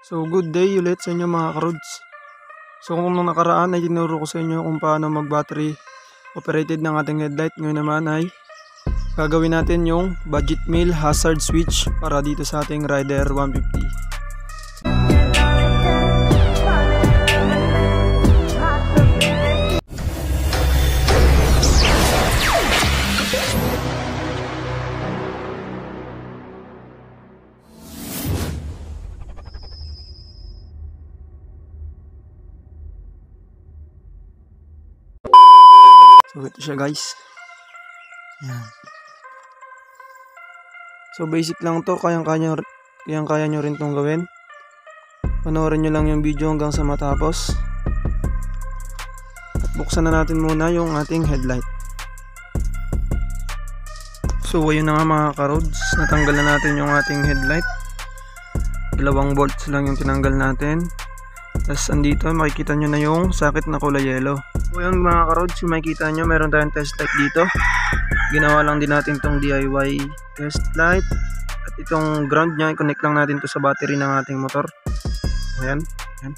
So good day ulit sa inyo mga karods. So kung nung nakaraan ay tinuro ko sa inyo kung paano mag battery operated ng ating headlight, ngayon naman ay gagawin natin yung budget meal hazard switch para dito sa ating Rider 150. So ito siya guys. Yan. So basic lang to, kayang-kaya nyo rin tong gawin. Panoorin nyo lang yung video hanggang sa matapos. At buksan na natin muna yung ating headlight. So ayun na nga mga karods, natanggal na natin yung ating headlight. 2 bolts lang yung tinanggal natin. Tapos andito makikita nyo na yung socket na kulay yellow. So yun mga karods, yung makikita nyo meron tayong test light dito. Ginawa lang din natin tong DIY test light. At itong ground nya, i-connect lang natin to sa battery ng ating motor. Ayan, ayan.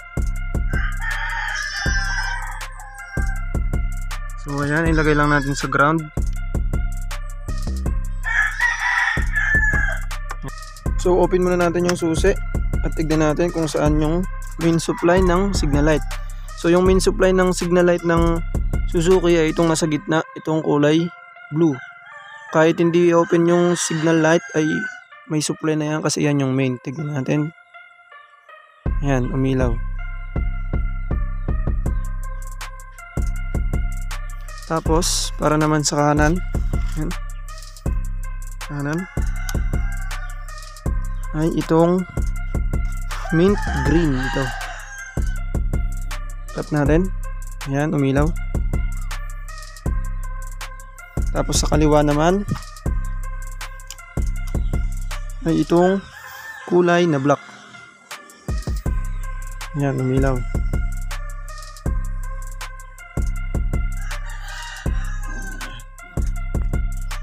So ayan, ilagay lang natin sa ground. So open muna natin yung susi at tignan natin kung saan yung main supply ng signal light. So yung main supply ng signal light ng Suzuki ay itong nasa gitna, itong kulay blue. Kahit hindi open yung signal light ay may supply na yan kasi yan yung main. Tignan natin. Ayan, umilaw. Tapos para naman sa kanan, ayan, kanan ay itong mint green ito. Tap natin. Ayan, umilaw. Tapos sa kaliwa naman ay itong kulay na black. Ayan, umilaw.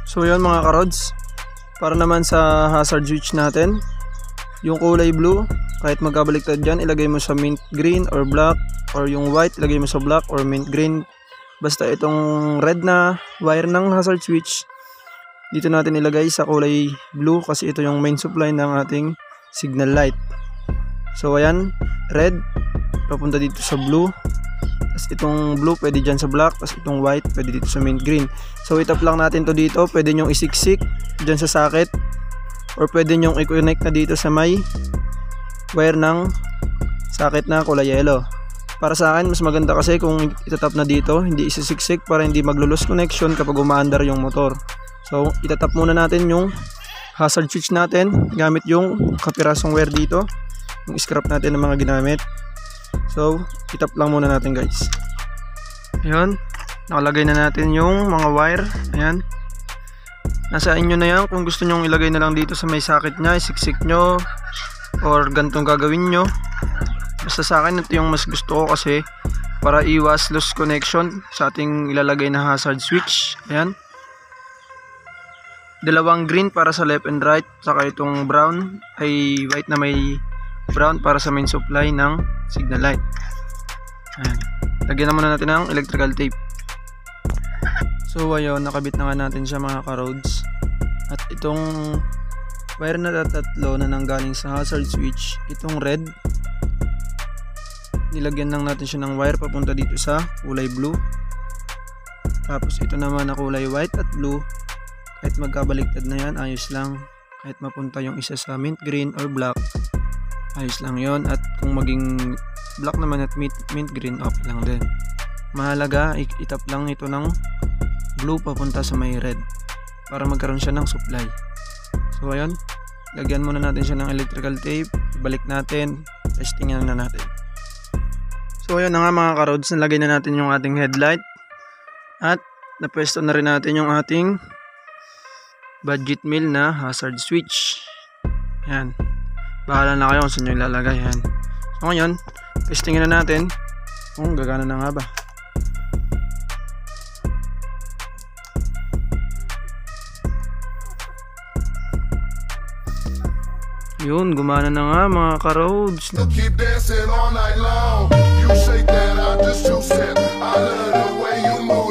So yun mga karods, para naman sa hazard switch natin, yung kulay blue, kahit magkabaliktad dyan, ilagay mo sa mint green or black, or yung white, ilagay mo sa black or mint green. Basta itong red na wire ng hazard switch, dito natin ilagay sa kulay blue kasi ito yung main supply ng ating signal light. So ayan, red, papunta dito sa blue. Tapos itong blue pwede dyan sa black, tapos itong white pwede dito sa mint green. So itap lang natin to dito, pwede nyong isiksik dyan sa socket, or pwede nyong i-connect na dito sa may wire ng socket na kulay yellow. Para sa akin mas maganda kasi kung itatap na dito, hindi isisiksik para hindi maglo-lose connection kapag umaandar yung motor. So itatap muna natin yung hazard switch natin gamit yung kapirasong wire dito, yung scrap natin ng mga ginamit. So itap lang muna natin guys. Ayan, nakalagay na natin yung mga wire. Ayan, nasa inyo na yan kung gusto nyong ilagay na lang dito sa may socket nya, isiksik nyo or ganitong gagawin nyo. Basta sa akin ito yung mas gusto ko kasi para iwas loose connection sa ating ilalagay na hazard switch. Ayan, 2 green para sa left and right, saka itong brown ay white na may brown para sa main supply ng signal light. Ayan, lagyan na muna natin ng electrical tape. So ayun, nakabit na nga natin siya mga karods. At itong wire na tatlo na nanggaling sa hazard switch, itong red, nilagyan lang natin siya ng wire papunta dito sa kulay blue. Tapos ito naman na kulay white at blue, kahit magkabaliktad na yan, ayos lang. Kahit mapunta yung isa sa mint green or black, ayos lang yon. At kung maging black naman at mint green, okay lang din. Mahalaga, itap lang ito ng blue papunta sa may red para magkaroon siya ng supply. So ayun, lagyan muna natin siya ng electrical tape, balik natin, testingan na natin. So ayun na nga mga karods, nalagay na natin yung ating headlight at napwesto na rin natin yung ating budget meal na hazard switch. Ayan, bahala na kayo kung saan nyo ilalagay. Ayan. So ngayon, testingin na natin kung gagana na nga ba. Yun, gumana na nga mga ka-roads. Keep dancing all night long. You shake that, I just juice it. I love the way you move.